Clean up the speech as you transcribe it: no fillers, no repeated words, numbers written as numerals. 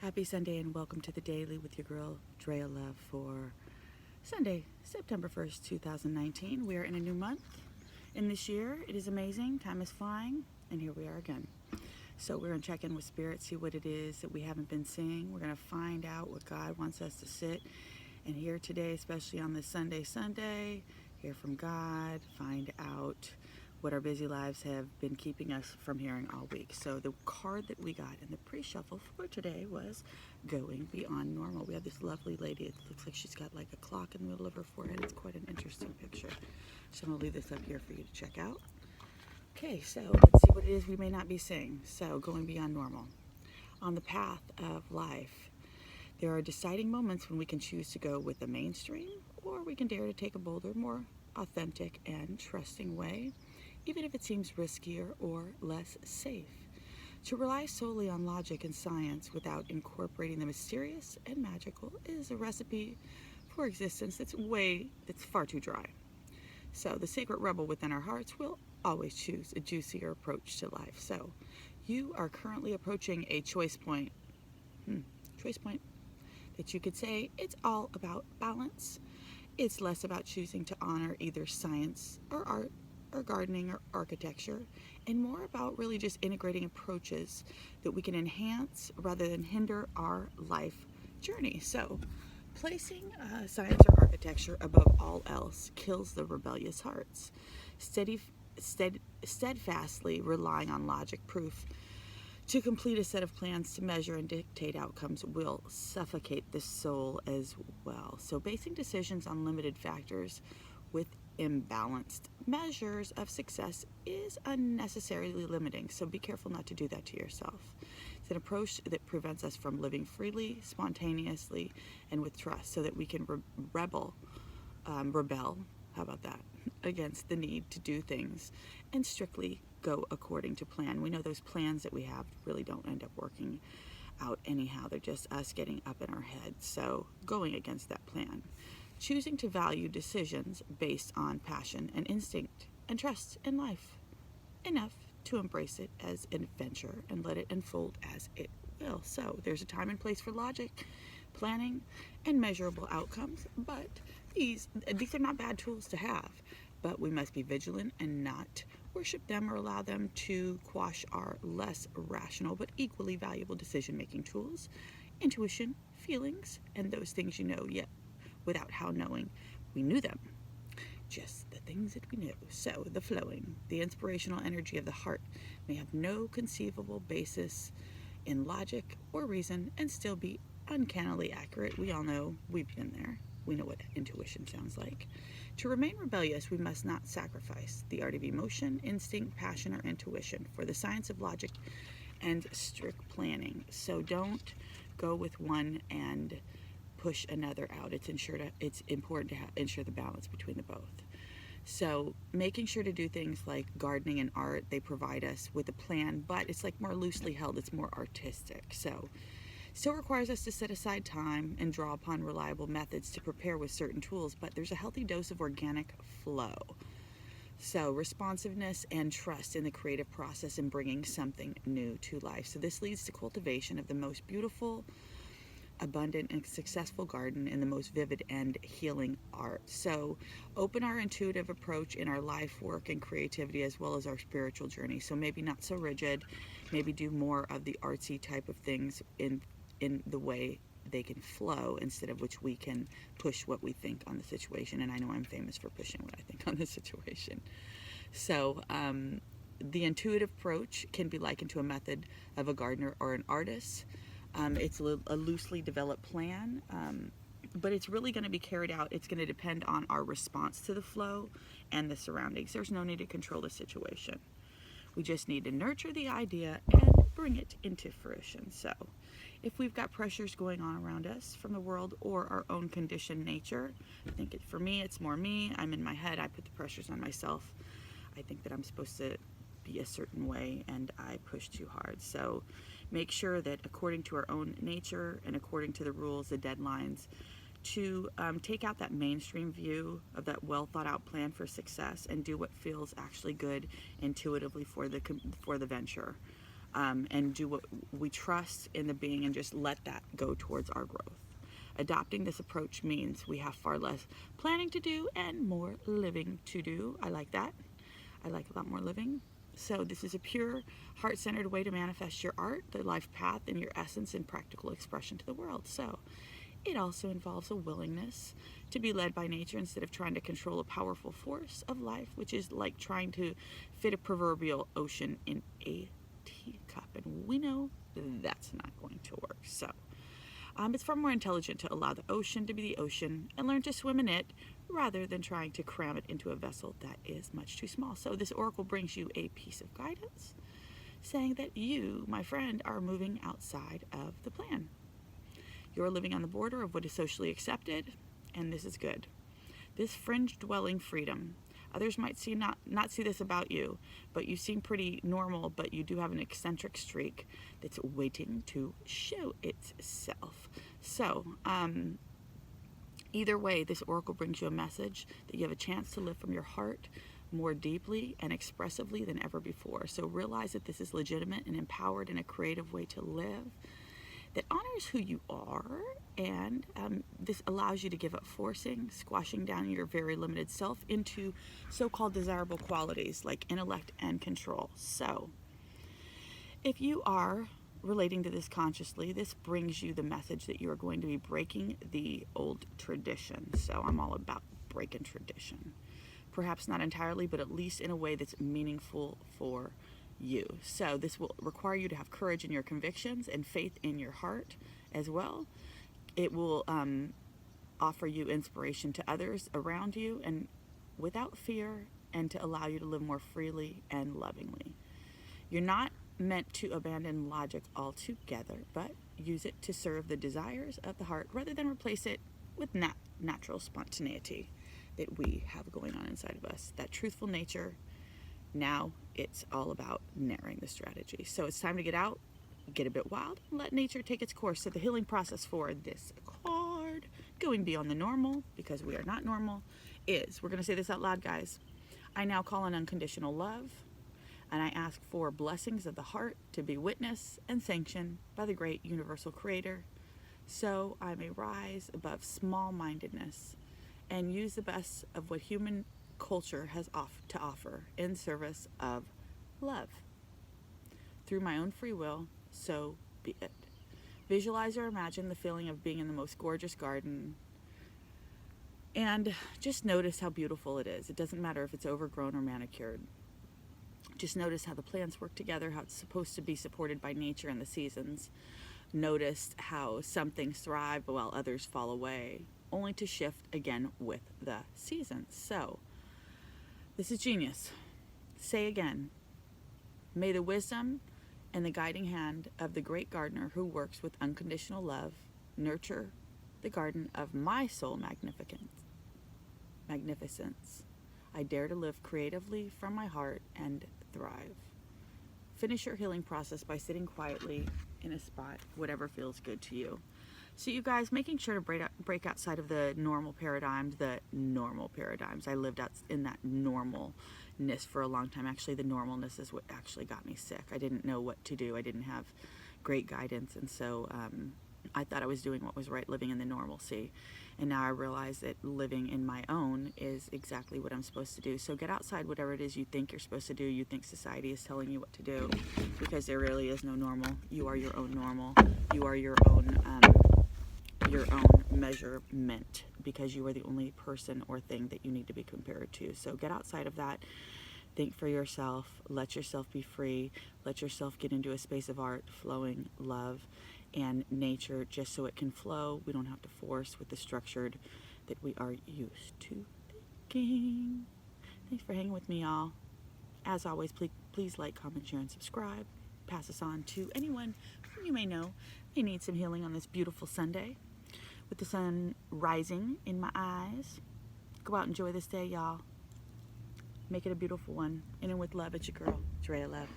Happy Sunday and welcome to the Daily with your girl, Draya Love, for Sunday, September 1st, 2019. We are in a new month in this year. It is amazing. Time is flying, and here we are again. So we're going to check in with Spirit, see what it is that we haven't been seeing. We're going to find out what God wants us to sit and hear today, especially on this Sunday, hear from God, find out what our busy lives have been keeping us from hearing all week. So the card that we got in the pre-shuffle for today was Going Beyond Normal. We have this lovely lady. It looks like she's got like a clock in the middle of her forehead. It's quite an interesting picture. So I'm going to leave this up here for you to check out. Okay, so let's see what it is we may not be seeing. So going beyond normal. On the path of life, there are deciding moments when we can choose to go with the mainstream, or we can dare to take a bolder, more authentic and trusting way, even if it seems riskier or less safe. To rely solely on logic and science without incorporating the mysterious and magical is a recipe for existence that's far too dry. So the sacred rebel within our hearts will always choose a juicier approach to life. So you are currently approaching a choice point. Choice point that you could say it's all about balance. It's less about choosing to honor either science or art or gardening or architecture, and more about really just integrating approaches that we can enhance rather than hinder our life journey. So placing science or architecture above all else kills the rebellious hearts. Steadfastly relying on logic proof to complete a set of plans to measure and dictate outcomes will suffocate the soul as well. So basing decisions on limited factors with imbalanced measures of success is unnecessarily limiting. So be careful not to do that to yourself. It's an approach that prevents us from living freely, spontaneously, and with trust, so that we can rebel, how about that, against the need to do things and strictly go according to plan. We know those plans that we have really don't end up working out anyhow. They're just us getting up in our heads. So going against that plan. Choosing to value decisions based on passion and instinct and trust in life enough to embrace it as an adventure and let it unfold as it will. So there's a time and place for logic, planning, and measurable outcomes, but these are not bad tools to have, but we must be vigilant and not worship them or allow them to quash our less rational but equally valuable decision-making tools, intuition, feelings, and those things you know yet without how knowing we knew them. Just the things that we know. So the flowing, the inspirational energy of the heart may have no conceivable basis in logic or reason and still be uncannily accurate. We all know, we've been there. We know what intuition sounds like. To remain rebellious, we must not sacrifice the art of emotion, instinct, passion, or intuition for the science of logic and strict planning. So don't go with one and push another out. It's important to ensure the balance between the both. So making sure to do things like gardening and art, they provide us with a plan, but it's like more loosely held. It's more artistic. So still requires us to set aside time and draw upon reliable methods to prepare with certain tools, but there's a healthy dose of organic flow. So responsiveness and trust in the creative process and bringing something new to life. So this leads to cultivation of the most beautiful, abundant, and successful garden in the most vivid and healing art. So open our intuitive approach in our life, work, and creativity, as well as our spiritual journey. So maybe not so rigid, maybe do more of the artsy type of things in the way they can flow, instead of which we can push what we think on the situation. And I know I'm famous for pushing what I think on the situation. So the intuitive approach can be likened to a method of a gardener or an artist. It's a loosely developed plan, but it's really going to be carried out. It's going to depend on our response to the flow and the surroundings. There's no need to control the situation. We just need to nurture the idea and bring it into fruition. So if we've got pressures going on around us from the world or our own conditioned nature, I think for me, it's more me. I'm in my head. I put the pressures on myself. I think that I'm supposed to be a certain way and I push too hard. So make sure that according to our own nature and according to the rules, the deadlines, to take out that mainstream view of that well thought out plan for success and do what feels actually good intuitively for the venture. and do what we trust in the being and just let that go towards our growth. Adopting this approach means we have far less planning to do and more living to do. I like that. I like a lot more living. So this is a pure, heart-centered way to manifest your art, the life path, and your essence in practical expression to the world. So it also involves a willingness to be led by nature instead of trying to control a powerful force of life, which is like trying to fit a proverbial ocean in a teacup. And we know that's not going to work. So it's far more intelligent to allow the ocean to be the ocean and learn to swim in it rather than trying to cram it into a vessel that is much too small. So this oracle brings you a piece of guidance saying that you, my friend, are moving outside of the plan. You're living on the border of what is socially accepted, and this is good. This fringe-dwelling freedom. Others might not see this about you, but you seem pretty normal, but you do have an eccentric streak that's waiting to show itself. So, either way, this oracle brings you a message that you have a chance to live from your heart more deeply and expressively than ever before. So realize that this is legitimate and empowered in a creative way to live that honors who you are, and this allows you to give up forcing, squashing down your very limited self into so-called desirable qualities like intellect and control. So if you are relating to this consciously, this brings you the message that you are going to be breaking the old tradition. So I'm all about breaking tradition. Perhaps not entirely, but at least in a way that's meaningful for you. So this will require you to have courage in your convictions and faith in your heart as well. It will offer you inspiration to others around you and without fear, and to allow you to live more freely and lovingly. You're not meant to abandon logic altogether, but use it to serve the desires of the heart rather than replace it with natural spontaneity that we have going on inside of us. That truthful nature. Now it's all about narrowing the strategy. So it's time to get out, get a bit wild, and let nature take its course. So the healing process for this card, going beyond the normal, because we are not normal, is, we're going to say this out loud, guys. I now call on unconditional love, and I ask for blessings of the heart to be witnessed and sanctioned by the great universal creator, so I may rise above small-mindedness and use the best of what human culture has to offer in service of love. Through my own free will, so be it. Visualize or imagine the feeling of being in the most gorgeous garden, and just notice how beautiful it is. It doesn't matter if it's overgrown or manicured. Just notice how the plants work together, how it's supposed to be supported by nature and the seasons. Notice how some things thrive while others fall away, only to shift again with the seasons. So this is genius. Say again, may the wisdom and the guiding hand of the great gardener who works with unconditional love nurture the garden of my soul magnificence. I dare to live creatively from my heart and thrive. Finish your healing process by sitting quietly in a spot, whatever feels good to you. So you guys, making sure to break outside of the normal paradigms. I lived out in that normalness for a long time. Actually, the normalness is what actually got me sick. I didn't know what to do. I didn't have great guidance. And so I thought I was doing what was right, living in the normalcy. And now I realize that living in my own is exactly what I'm supposed to do. So get outside whatever it is you think you're supposed to do, you think society is telling you what to do, because there really is no normal. You are your own normal. You are your own measurement, because you are the only person or thing that you need to be compared to. So get outside of that. Think for yourself. Let yourself be free. Let yourself get into a space of art, flowing love, and nature, just so it can flow. We don't have to force with the structured that we are used to thinking. Thanks for hanging with me, y'all. As always, please like, comment, share, and subscribe. Pass this on to anyone who you may know may need some healing on this beautiful Sunday with the sun rising in my eyes. Go out and enjoy this day, y'all. Make it a beautiful one. In and with love, it's your girl, Draya Love.